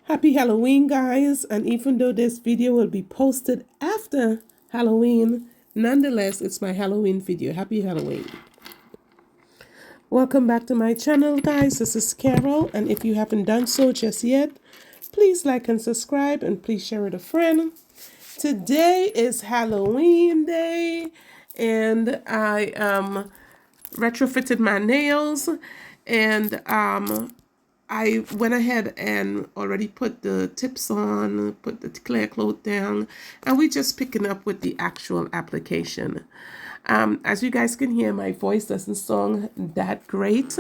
Happy Halloween, guys. And even though this video will be posted after Halloween, nonetheless, it's my Halloween video. Happy Halloween. Welcome back to my channel, guys. This is Carol. And if you haven't done so just yet, please like and subscribe and please share with a friend. Today is Halloween day and I retrofitted my nails and I went ahead and already put the tips on, put the clear coat down, and we're just picking up with the actual application. As you guys can hear, my voice doesn't sound that great.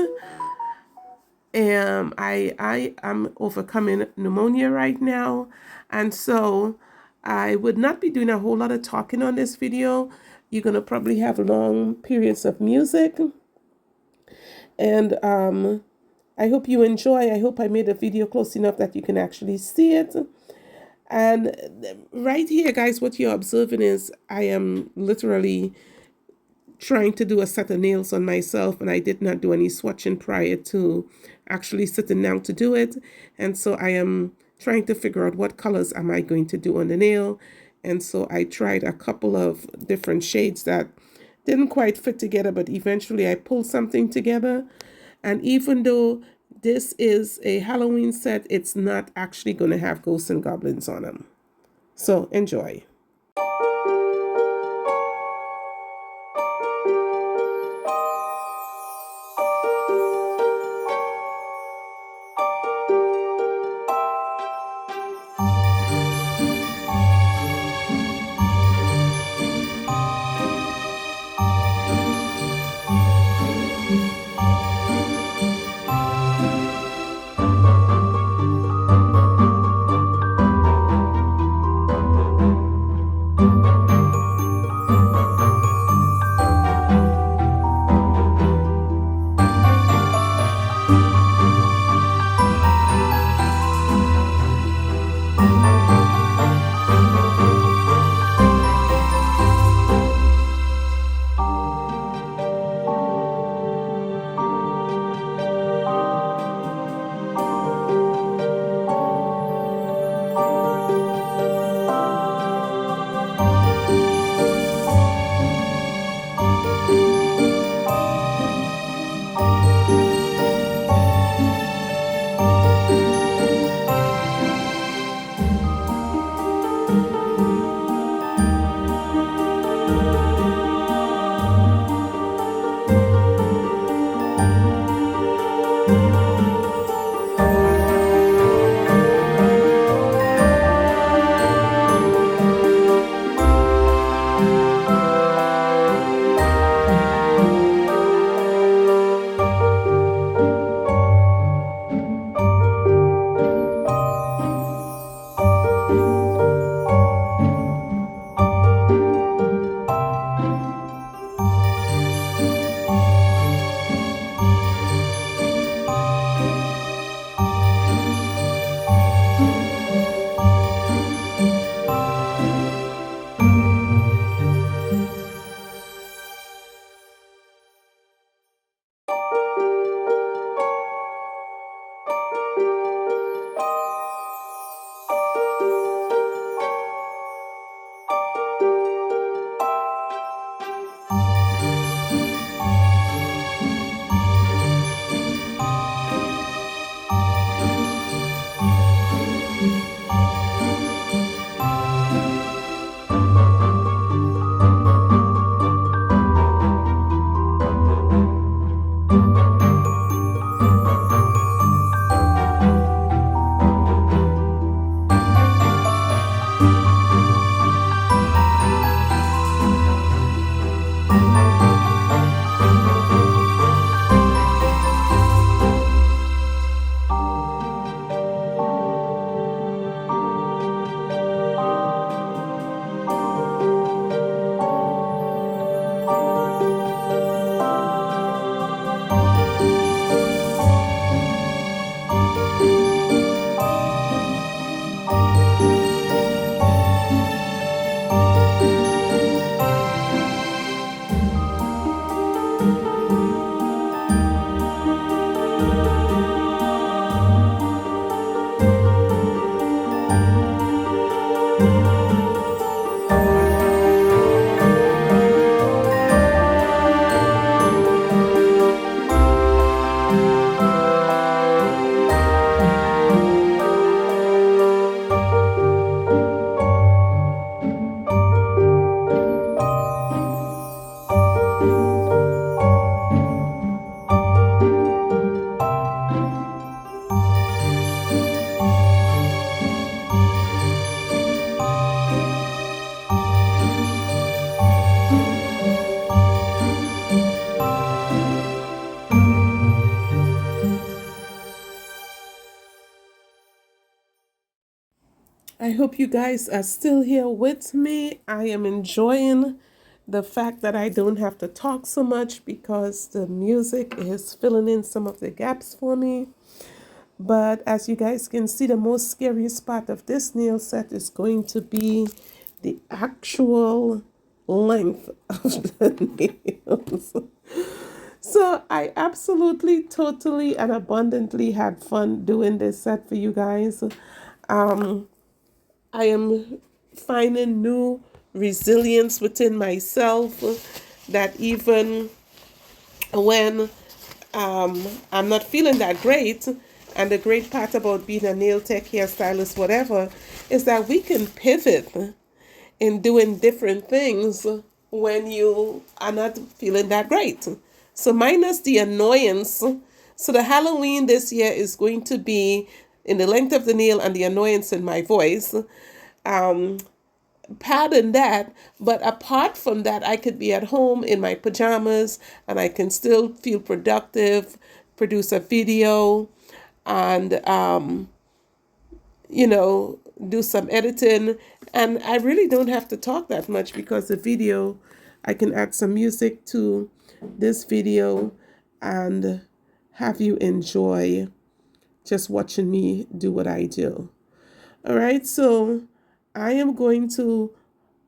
I am overcoming pneumonia right now, and so I would not be doing a whole lot of talking on this video. You're gonna probably have long periods of music, and I hope you enjoy. I hope I made the video close enough that you can actually see it. And right here, guys, what you're observing is I am literally trying to do a set of nails on myself, and I did not do any swatching prior to actually sitting down to do it. And so I am trying to figure out what colors am I going to do on the nail. And so I tried a couple of different shades that didn't quite fit together, but eventually I pulled something together. And even though this is a Halloween set, it's not actually going to have ghosts and goblins on them. So enjoy. I hope you guys are still here with me. I am enjoying the fact that I don't have to talk so much because the music is filling in some of the gaps for me. But as you guys can see, the most scariest part of this nail set is going to be the actual length of the nails. So I absolutely, totally, and abundantly had fun doing this set for you guys. I am finding new resilience within myself that even when I'm not feeling that great, and the great part about being a nail tech, hairstylist, whatever, is that we can pivot in doing different things when you are not feeling that great. So minus the annoyance. So the Halloween this year is going to be in the length of the nail and the annoyance in my voice. Pardon that, but apart from that, I could be at home in my pajamas and I can still feel productive, produce a video, and do some editing. And I really don't have to talk that much because the video, I can add some music to this video and have you enjoy just watching me do what I do. All right, so I am going to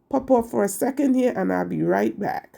pop off for a second here and I'll be right back.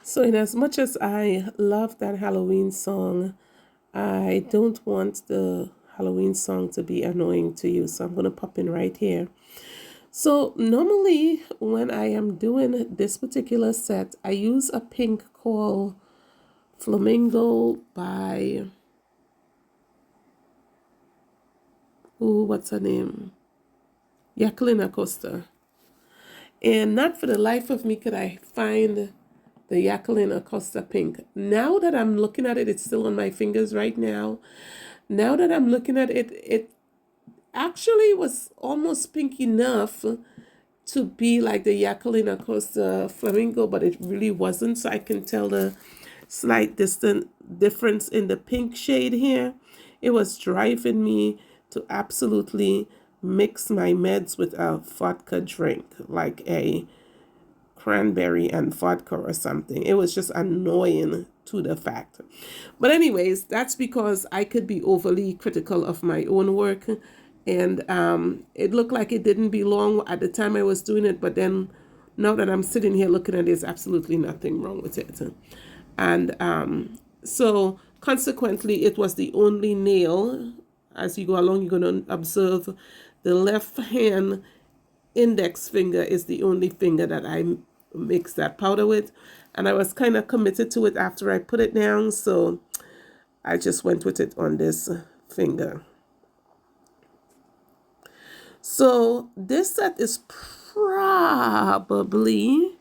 So, in as much as I love that Halloween song, I don't want the Halloween song to be annoying to you. So, I'm going to pop in right here. So, normally when I am doing this particular set, I use a pink called Flamingo by, what's her name? Jacqueline Acosta. And not for the life of me could I find the Jacqueline Acosta pink. Now that I'm looking at it, it's still on my fingers right now. Now that I'm looking at it, it actually was almost pink enough to be like the Jacqueline Acosta Flamingo, but it really wasn't. So I can tell the slight difference in the pink shade here. It was driving me to absolutely mix my meds with a vodka drink, like a cranberry and vodka or something. It was just annoying to the fact. But anyways, that's because I could be overly critical of my own work. And it looked like it didn't belong at the time I was doing it. But then now that I'm sitting here looking at it, there's absolutely nothing wrong with it. And So consequently, it was the only nail. As you go along, you're going to observe the left hand index finger is the only finger that I mix that powder with. And I was kind of committed to it after I put it down, so I just went with it on this finger. So this set is probably,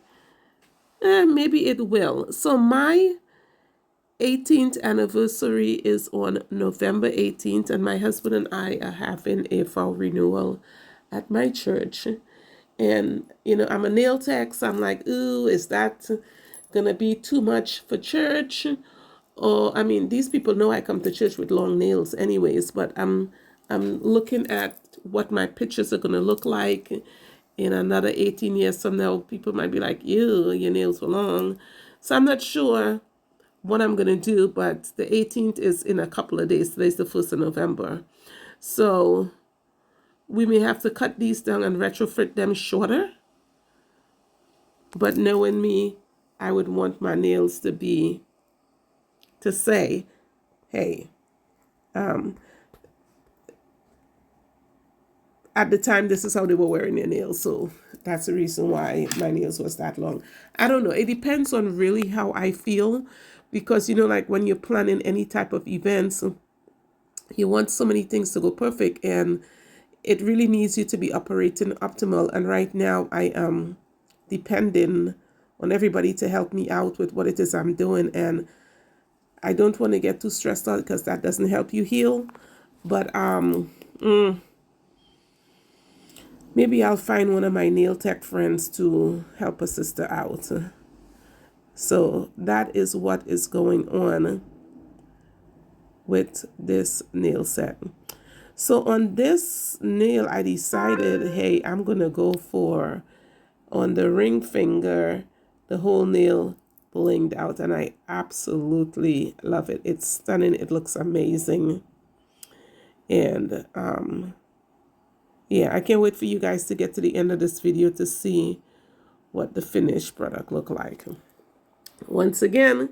maybe it will. So my 18th anniversary is on November 18th, and my husband and I are having a vow renewal at my church. And, you know, I'm a nail tech, so I'm like, ooh, is that gonna be too much for church? Or, I mean, these people know I come to church with long nails anyways, but I'm looking at what my pictures are gonna look like in another 18 years from now. People might be like, ew, your nails were long. So I'm not sure what I'm going to do, but the 18th is in a couple of days. Today's the 1st of November. So we may have to cut these down and retrofit them shorter. But knowing me, I would want my nails to say, hey, at the time, this is how they were wearing their nails. So that's the reason why my nails was that long. I don't know. It depends on really how I feel. Because, you know, like when you're planning any type of events, you want so many things to go perfect, and it really needs you to be operating optimal. And right now I am depending on everybody to help me out with what it is I'm doing. And I don't want to get too stressed out because that doesn't help you heal. But maybe I'll find one of my nail tech friends to help a sister out. So that is what is going on with this nail set. So on this nail, I decided, hey, I'm going to go for, on the ring finger, the whole nail blinged out. And I absolutely love it. It's stunning. It looks amazing. And yeah, I can't wait for you guys to get to the end of this video to see what the finished product look like. Once again,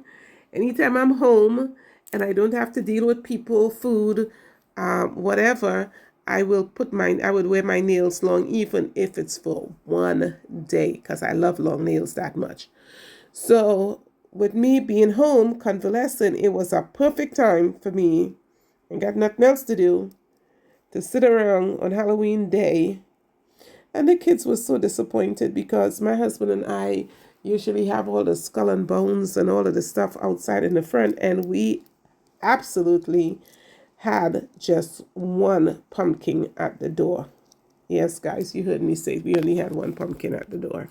anytime I'm home and I don't have to deal with people, food, whatever, I would wear my nails long, even if it's for one day, because I love long nails that much. So with me being home convalescent, it was a perfect time for me, and got nothing else to do, to sit around on Halloween day. And the kids were so disappointed because my husband and I usually have all the skull and bones and all of the stuff outside in the front, and we absolutely had just one pumpkin at the door. Yes, guys, you heard me say we only had one pumpkin at the door.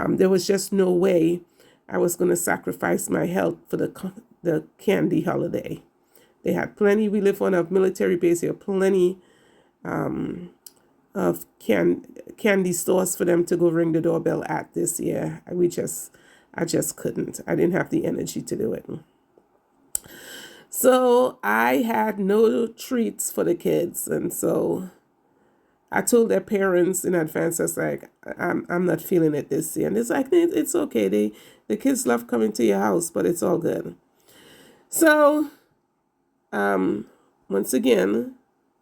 There was just no way I was going to sacrifice my health for the candy holiday. They had plenty. We live on a military base here, plenty of candy stores for them to go ring the doorbell at this year. I just couldn't. I didn't have the energy to do it. So I had no treats for the kids, and so I told their parents in advance. I was like, I'm not feeling it this year, and it's like, it's okay. The kids love coming to your house, but it's all good. So once again,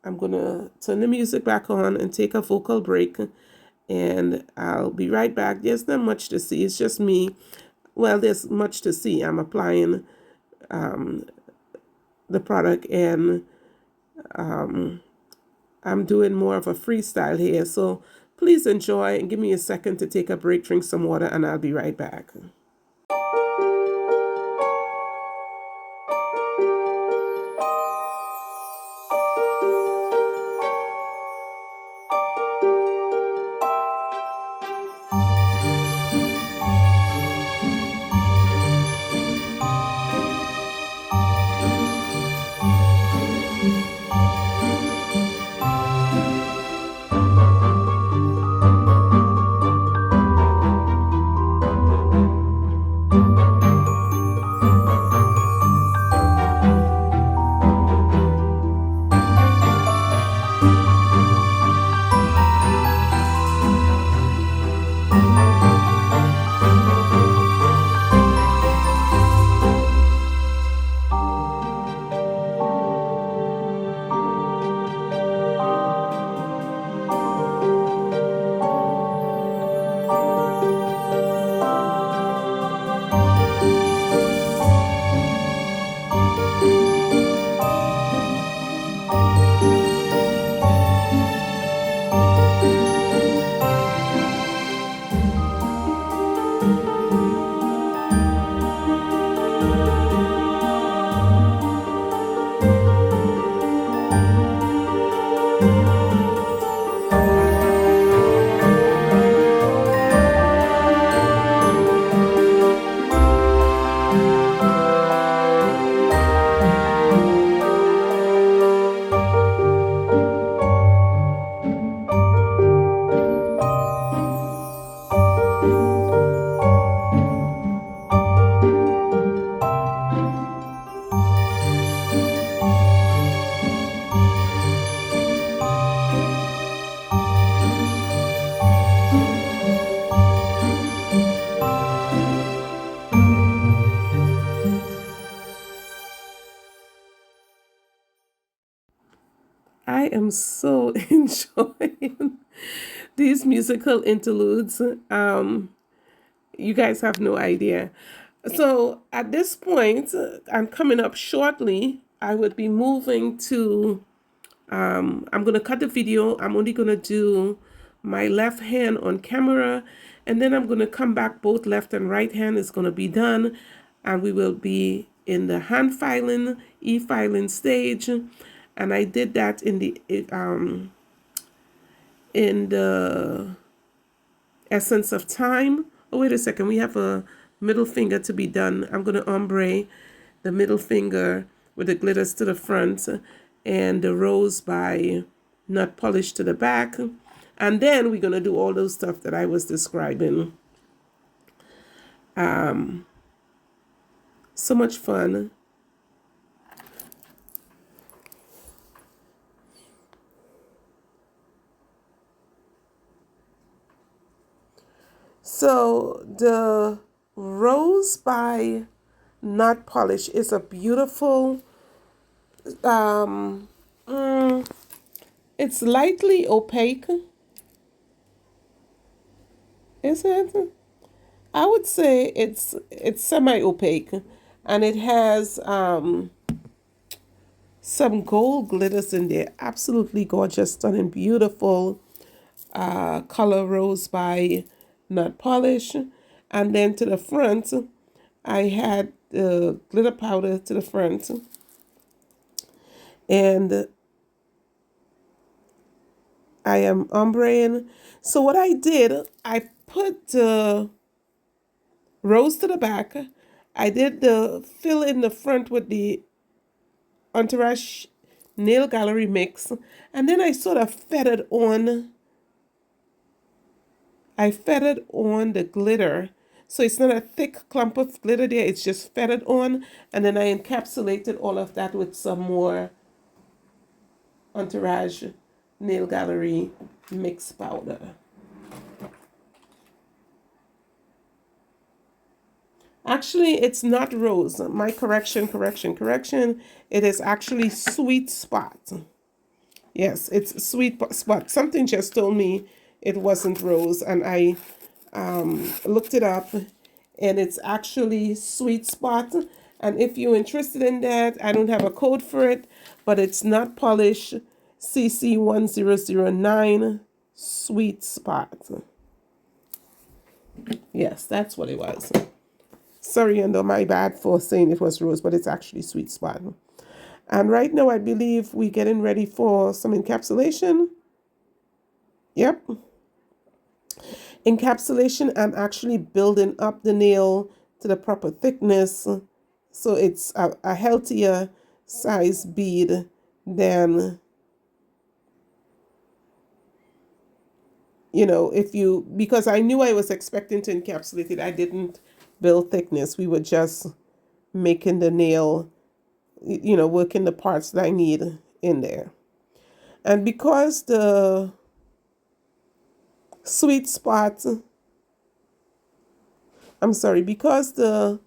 I'm going to turn the music back on and take a vocal break, and I'll be right back. There's not much to see. It's just me. Well, there's much to see. I'm applying the product, and I'm doing more of a freestyle here. So please enjoy and give me a second to take a break, drink some water, and I'll be right back. am so enjoying these musical interludes. You guys have no idea. So at this point, I'm coming up shortly. I would be moving to, I'm going to cut the video. I'm only going to do my left hand on camera, and then I'm going to come back. Both left and right hand is going to be done, and we will be in the hand filing, e-filing stage. And I did that in the essence of time. Oh, wait a second. We have a middle finger to be done. I'm going to ombre the middle finger with the glitters to the front and the rose by Not Polished to the back. And then we're going to do all those stuff that I was describing. So much fun. So the rose by Not Polished is a beautiful, it's lightly opaque. Is it? I would say it's semi-opaque, and it has some gold glitters in there. Absolutely gorgeous, stunning, beautiful color rose by Not Polish. And then to the front, I had the glitter powder to the front, and I am ombreing. So what I did, I put the rose to the back. I did the fill in the front with the Entourage Nail Gallery mix, and then I sort of feathered on. I feathered on the glitter, so it's not a thick clump of glitter there. It's just feathered on, and then I encapsulated all of that with some more Entourage Nail Gallery mix powder. Actually, it's not rose. My correction. It is actually Sweet Spot. Yes, it's Sweet Spot. Something just told me it wasn't rose, and I looked it up, and it's actually Sweet Spot. And if you're interested in that, I don't have a code for it, but it's Not Polish CC1009 Sweet Spot. Yes, that's what it was. Sorry, and my bad for saying it was rose, but it's actually Sweet Spot. And right now, I believe we're getting ready for some encapsulation. Yep. Encapsulation, I'm actually building up the nail to the proper thickness, so it's a healthier size bead than, because I knew I was expecting to encapsulate it. I didn't build thickness. We were just making the nail, working the parts that I need in there. And because the because the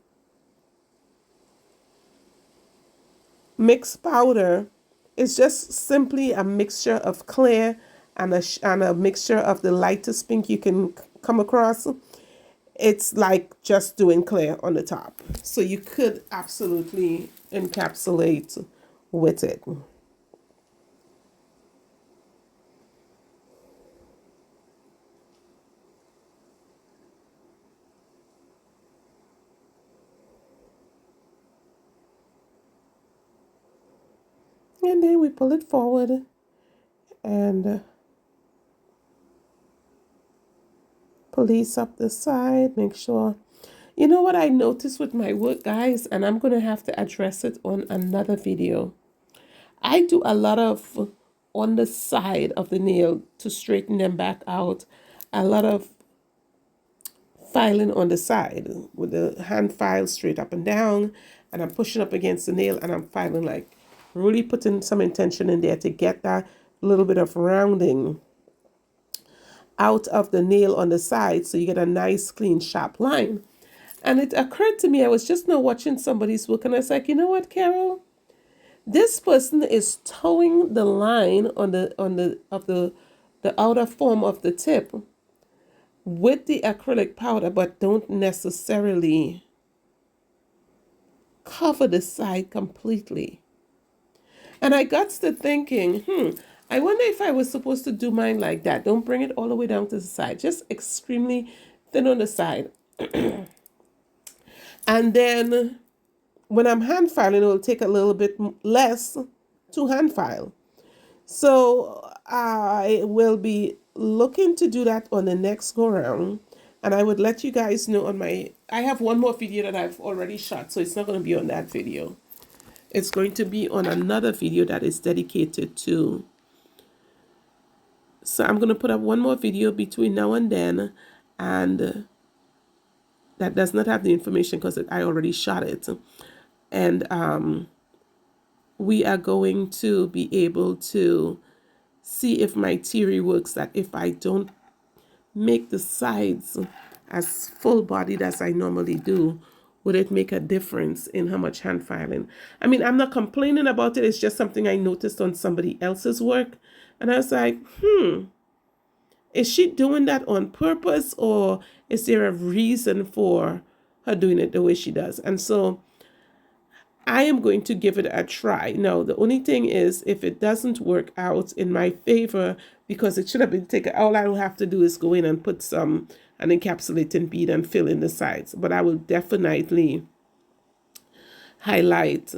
mixed powder is just simply a mixture of clear and a mixture of the lightest pink you can come across. It's like just doing clear on the top. So you could absolutely encapsulate with it. And then we pull it forward and police up the side, make sure. You know what I noticed with my work, guys, and I'm going to have to address it on another video. I do a lot of on the side of the nail to straighten them back out. A lot of filing on the side with the hand file straight up and down, and I'm pushing up against the nail and I'm filing, like really putting some intention in there to get that little bit of rounding out of the nail on the side, so you get a nice clean sharp line. And it occurred to me, I was just now watching somebody's work, and I was like, you know what, Carol, This person is towing the line on the outer form of the tip with the acrylic powder, but don't necessarily cover the side completely. And I got to thinking, I wonder if I was supposed to do mine like that. Don't bring it all the way down to the side, just extremely thin on the side. And then when I'm hand filing, it will take a little bit less to hand file. So I will be looking to do that on the next go round. And I would let you guys know on I have one more video that I've already shot, so it's not going to be on that video. It's going to be on another video that is dedicated to. So I'm going to put up one more video between now and then, and that does not have the information because I already shot it. And we are going to be able to see if my theory works, that if I don't make the sides as full bodied as I normally do, would it make a difference in how much hand filing? I mean, I'm not complaining about it. It's just something I noticed on somebody else's work. And I was like, is she doing that on purpose, or is there a reason for her doing it the way she does? And so I am going to give it a try. Now, the only thing is, if it doesn't work out in my favor, because it should have been taken, all I will have to do is go in and put an encapsulating bead and fill in the sides. But I will definitely highlight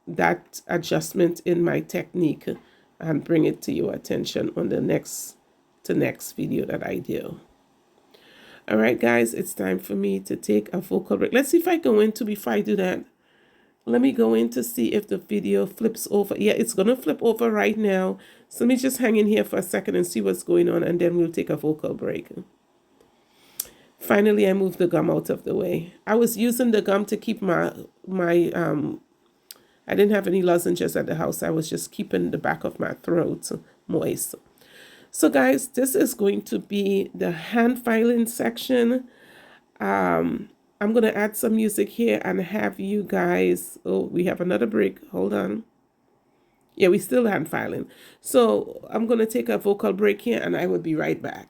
that adjustment in my technique and bring it to your attention on the next video that I do. All right, guys, it's time for me to take a vocal break. Let's see if I go into, before I do that, let me go in to see if the video flips over. Yeah, it's going to flip over right now. So let me just hang in here for a second and see what's going on, and then we'll take a vocal break. Finally, I moved the gum out of the way. I was using the gum to keep my I didn't have any lozenges at the house. I was just keeping the back of my throat moist. So guys, this is going to be the hand filing section. I'm going to add some music here and have you guys, oh, we have another break. Hold on. Yeah, we still hand filing. So I'm going to take a vocal break here and I will be right back.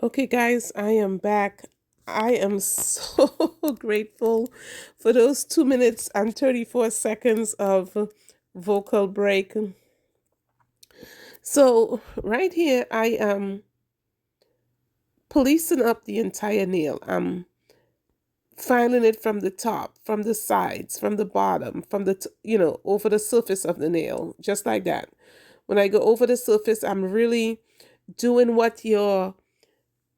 Okay, guys, I am back. I am so grateful for those 2 minutes and 34 seconds of vocal break. So right here, I am policing up the entire nail. I'm filing it from the top, from the sides, from the bottom, from the, over the surface of the nail, just like that. When I go over the surface, I'm really doing what your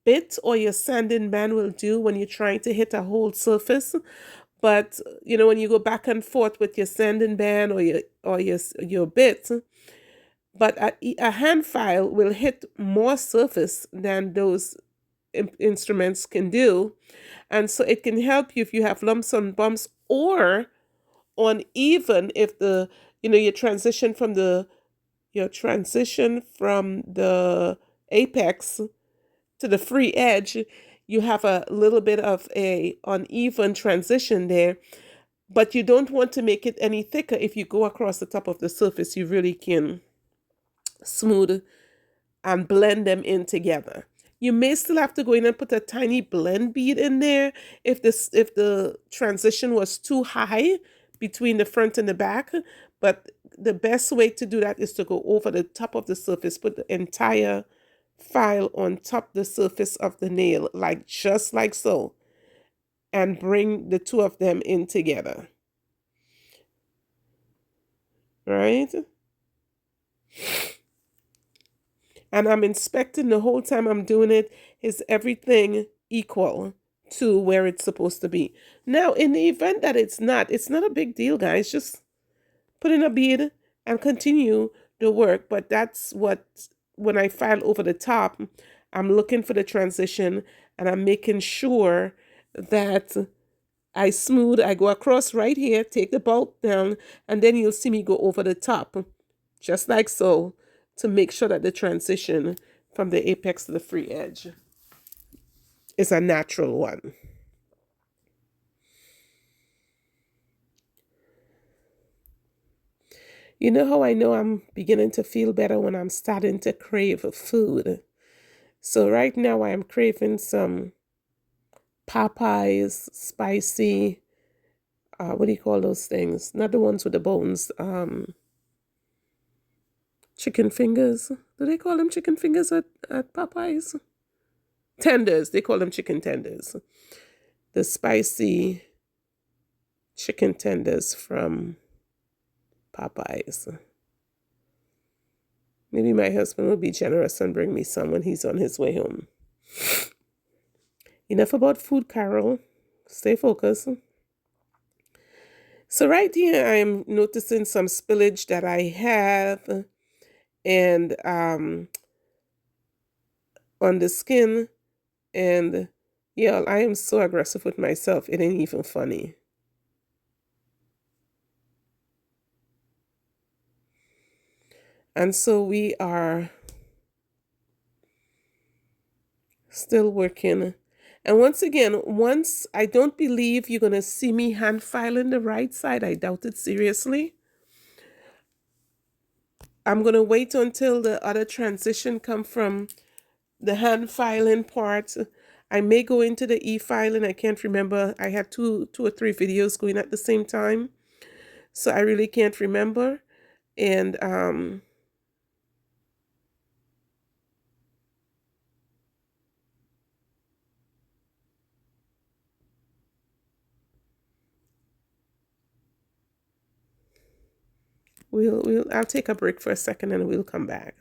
bit or your sanding band will do when you're trying to hit a whole surface. But when you go back and forth with your sanding band or your bit, but a hand file will hit more surface than those instruments can do. And so it can help you if you have lumps and bumps or uneven, if the your transition from the apex to the free edge, you have a little bit of a uneven transition there, but you don't want to make it any thicker. If you go across the top of the surface, you really can smooth and blend them in together. You may still have to go in and put a tiny blend bead in there if the transition was too high between the front and the back. But the best way to do that is to go over the top of the surface, put the entire file on top the surface of the nail, just like so, and bring the two of them in together. Right? And I'm inspecting the whole time I'm doing it. Is everything equal to where it's supposed to be? Now, in the event that it's not a big deal, guys. Just put in a bead and continue the work. But that's when I file over the top, I'm looking for the transition and I'm making sure that I go across right here, take the bulk down, and then you'll see me go over the top, just like so, to make sure that the transition from the apex to the free edge is a natural one. You know how I know I'm beginning to feel better? When I'm starting to crave food. So right now I am craving some Popeyes spicy, what do you call those things? Not the ones with the bones. Chicken fingers. Do they call them chicken fingers at Popeyes? Tenders. They call them chicken tenders. The spicy chicken tenders from Popeyes. Maybe my husband will be generous and bring me some when he's on his way home. Enough about food, Carol. Stay focused. So right here, I am noticing some spillage that I have, and on the skin, and yeah, I am so aggressive with myself. It ain't even funny. And so we are still working. And once again, I don't believe you're going to see me hand filing the right side. I doubt it seriously. I'm going to wait until the other transition come from the hand filing part. I may go into the e-filing. I can't remember. I had two or three videos going at the same time. So I really can't remember. And I'll take a break for a second and we'll come back.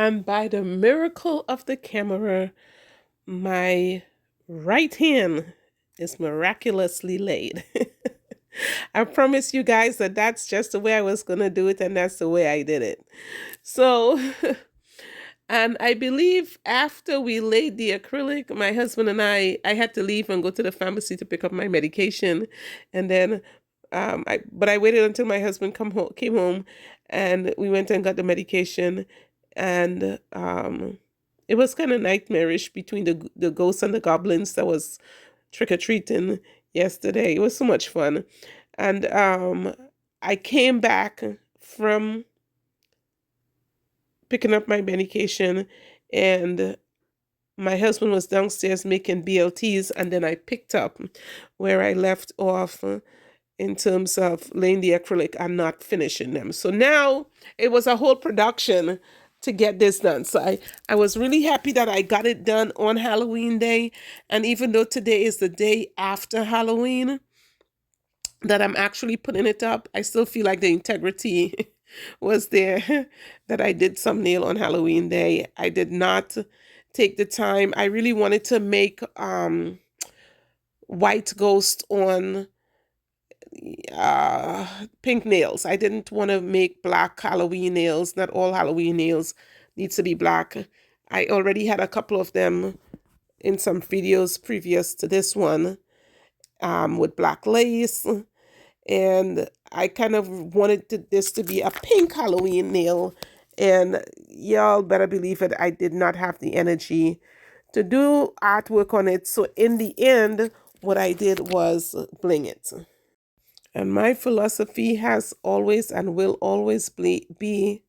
And by the miracle of the camera, my right hand is miraculously laid. I promise you guys that that's just the way I was going to do it, and that's the way I did it. So, and I believe after we laid the acrylic, my husband and I had to leave and go to the pharmacy to pick up my medication. And then, but I waited until my husband came home, and we went and got the medication. And it was kind of nightmarish between the ghosts and the goblins that was trick-or-treating yesterday. It was so much fun. And I came back from picking up my medication, and my husband was downstairs making BLTs, and then I picked up where I left off in terms of laying the acrylic and not finishing them. So now it was a whole production to get this done. So I was really happy that I got it done on Halloween Day. And even though today is the day after Halloween that I'm actually putting it up, I still feel like the integrity was there that I did some nail on Halloween Day. I did not take the time. I really wanted to make white ghost on pink nails. I didn't want to make black Halloween nails. Not all Halloween nails needs to be black. I already had a couple of them in some videos previous to this one with black lace. And I kind of wanted this to be a pink Halloween nail. And y'all better believe it, I did not have the energy to do artwork on it. So in the end, what I did was bling it. And my philosophy has always and will always be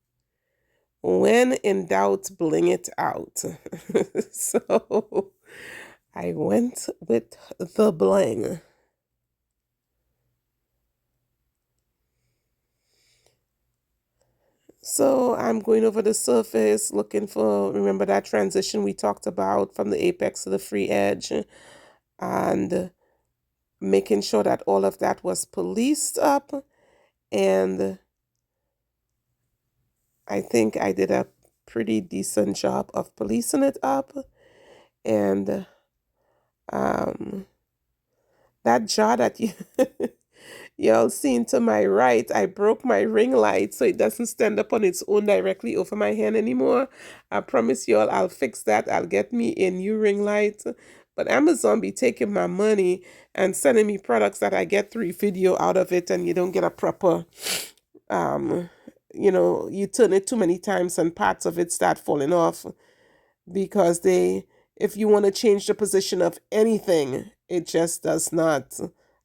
when in doubt, bling it out. So I went with the bling. So I'm going over the surface, looking for, remember that transition we talked about from the apex to the free edge, and making sure that all of that was policed up. And I think I did a pretty decent job of policing it up. And that jar that y'all seen to my right, I broke my ring light so it doesn't stand up on its own directly over my hand anymore. I promise y'all I'll fix that. I'll get me a new ring light. But Amazon be taking my money and sending me products that I get 3 video out of it, and you don't get a proper, you turn it too many times and parts of it start falling off because if you want to change the position of anything, it just does not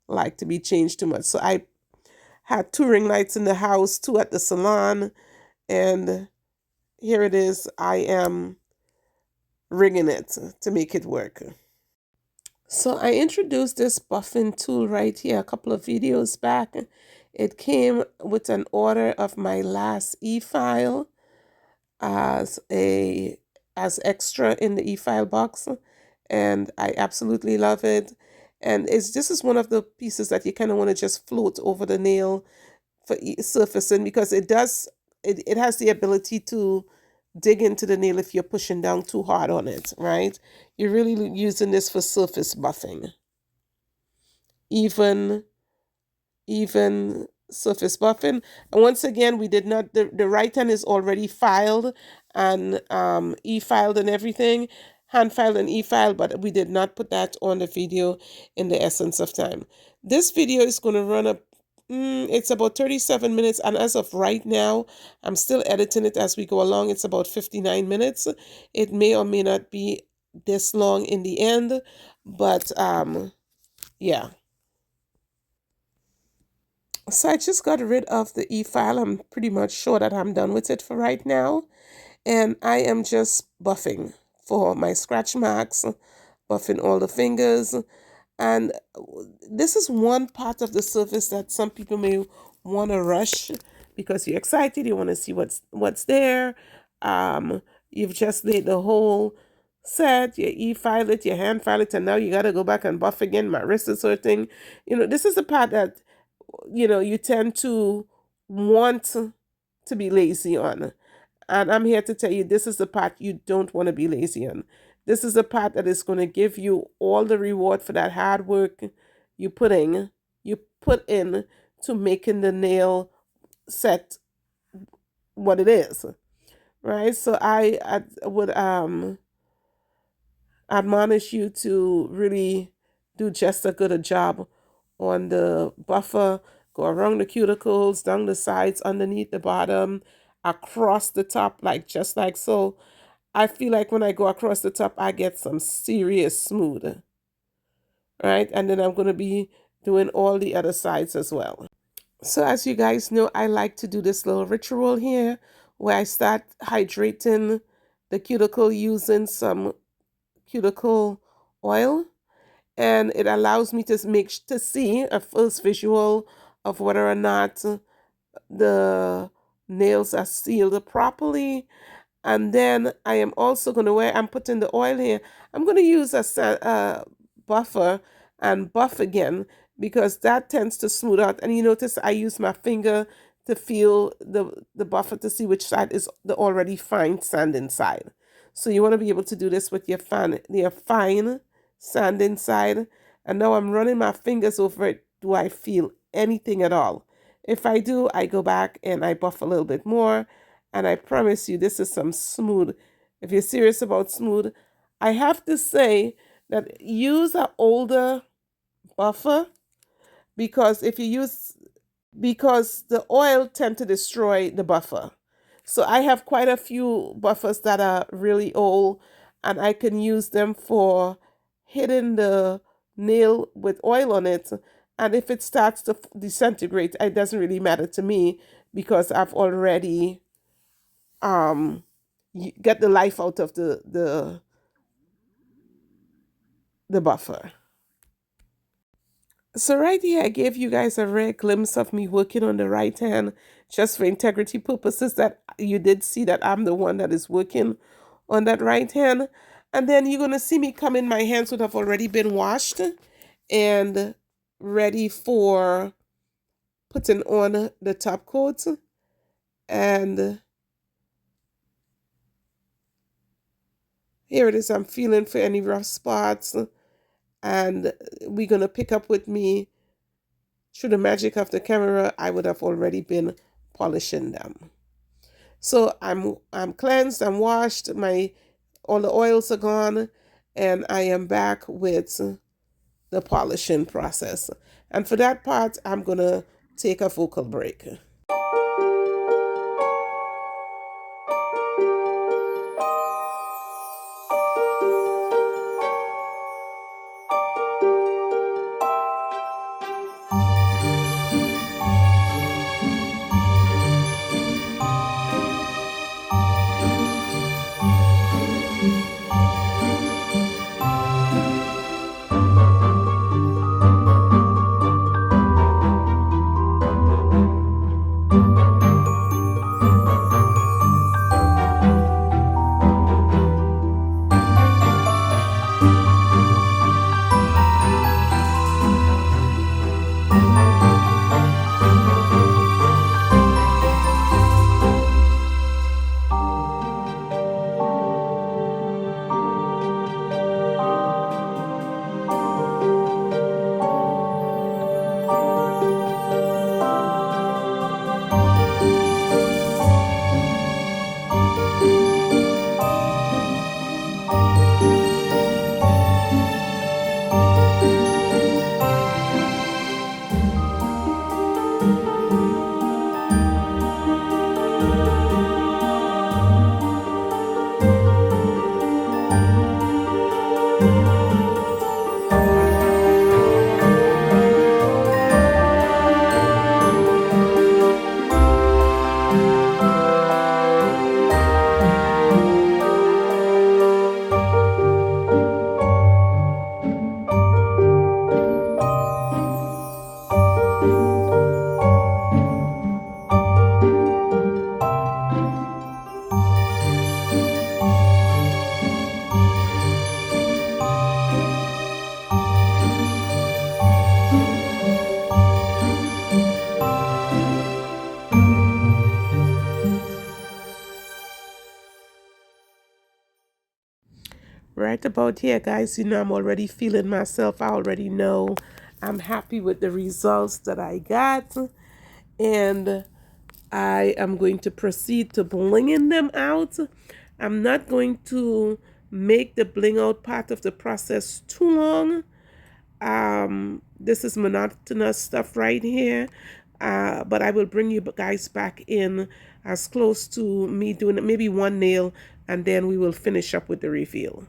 like to be changed too much. So I had 2 ring lights in the house, 2 at the salon, and here it is. I am rigging it to make it work. So I introduced this buffing tool right here a couple of videos back. It came with an order of my last e-file as extra in the e-file box, and I absolutely love it. And this is one of the pieces that you kind of want to just float over the nail for surfacing, because it has the ability to dig into the nail if you're pushing down too hard on it, right? You're really using this for surface buffing. Even surface buffing. And once again, we did not, the right hand is already filed and e-filed and everything, hand filed and e-filed, but we did not put that on the video in the essence of time. This video is going to run up, it's about 37 minutes, and as of right now, I'm still editing it as we go along. It's about 59 minutes. It may or may not be this long in the end, but yeah. So I just got rid of the e-file. I'm pretty much sure that I'm done with it for right now. And I am just buffing for my scratch marks, buffing all the fingers. And this is one part of the surface that some people may want to rush because you're excited, you want to see what's there. You've just laid the whole set, you e-file it, you hand file it, and now you got to go back and buff again. My wrist is hurting. This is the part that you tend to want to be lazy on. And I'm here to tell you, this is the part you don't want to be lazy on. This is the part that is going to give you all the reward for that hard work you put in to making the nail set what it is, right? So I would admonish you to really do just as good a job on the buffer. Go around the cuticles, down the sides, underneath the bottom, across the top, like just like so. I feel like when I go across the top, I get some serious smooth, right? And then I'm going to be doing all the other sides as well. So as you guys know, I like to do this little ritual here where I start hydrating the cuticle using some cuticle oil, and it allows me to see a first visual of whether or not the nails are sealed properly. And then I am also going to, where I'm putting the oil here, I'm going to use a buffer and buff again, because that tends to smooth out. And you notice I use my finger to feel the buffer to see which side is the already fine sand inside. So you want to be able to do this with your fine sand inside. And now I'm running my fingers over it. Do I feel anything at all? If I do, I go back and I buff a little bit more. And I promise you, this is some smooth. If you're serious about smooth, I have to say that use an older buffer, because because the oil tend to destroy the buffer. So I have quite a few buffers that are really old, and I can use them for hitting the nail with oil on it. And if it starts to disintegrate, it doesn't really matter to me, because I've already get the life out of the buffer. So right here, I gave you guys a rare glimpse of me working on the right hand, just for integrity purposes, that you did see that I'm the one that is working on that right hand. And then you're going to see me come in, my hands would have already been washed and ready for putting on the top coat. And here it is. I'm feeling for any rough spots. And we're going to pick up with me through the magic of the camera. I would have already been polishing them. So I'm cleansed, I'm washed, all the oils are gone, and I am back with the polishing process. And for that part, I'm going to take a vocal break. right about here, guys, you know, I'm already feeling myself. I already know I'm happy with the results that I got. And I am going to proceed to blinging them out. I'm not going to make the bling out part of the process too long. This is monotonous stuff right here. But I will bring you guys back in as close to me doing maybe one nail, and then we will finish up with the reveal.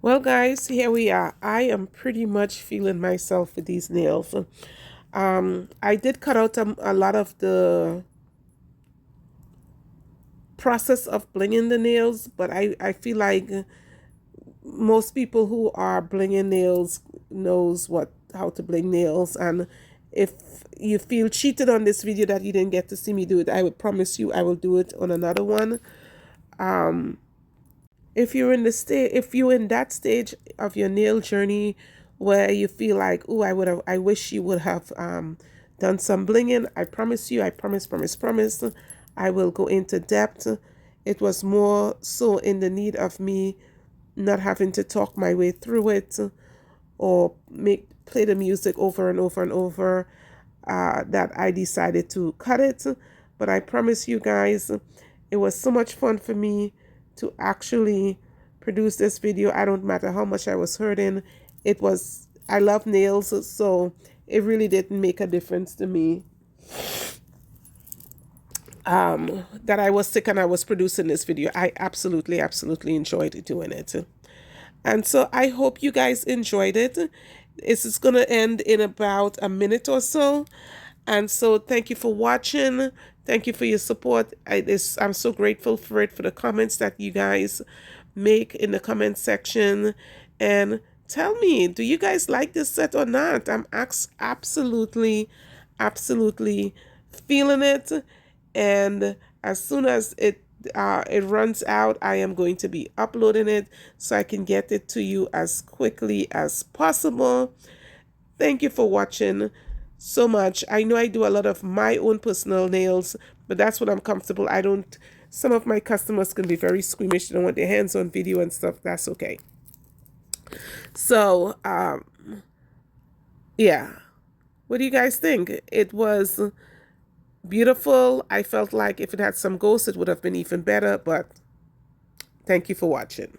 Well, guys, here we are. I am pretty much feeling myself with these nails. I did cut out a lot of the process of blinging the nails, but I feel like most people who are blinging nails knows how to bling nails. And if you feel cheated on this video that you didn't get to see me do it, I would promise you I will do it on another one. If you're in that stage of your nail journey where you feel like, oh, I wish you would have done some blinging, I promise you, I promise, I will go into depth. It was more so in the need of me not having to talk my way through it or play the music over and over and over, that I decided to cut it. But I promise you guys, it was so much fun for me to actually produce this video. I don't matter how much I was hurting. I love nails, so it really didn't make a difference to me that I was sick and I was producing this video. I absolutely enjoyed doing it. And so I hope you guys enjoyed it. This is going to end in about a minute or so. And so thank you for watching. Thank you for your support. I'm so grateful for it, for the comments that you guys make in the comment section. And tell me, do you guys like this set or not? I'm absolutely feeling it. And as soon as it runs out, I am going to be uploading it so I can get it to you as quickly as possible. Thank you for watching so much. I know I do a lot of my own personal nails, but that's what I'm comfortable. Some of my customers can be very squeamish. They don't want their hands on video and stuff. That's okay. So, yeah. What do you guys think? It was beautiful. I felt like if it had some ghosts, it would have been even better, but thank you for watching.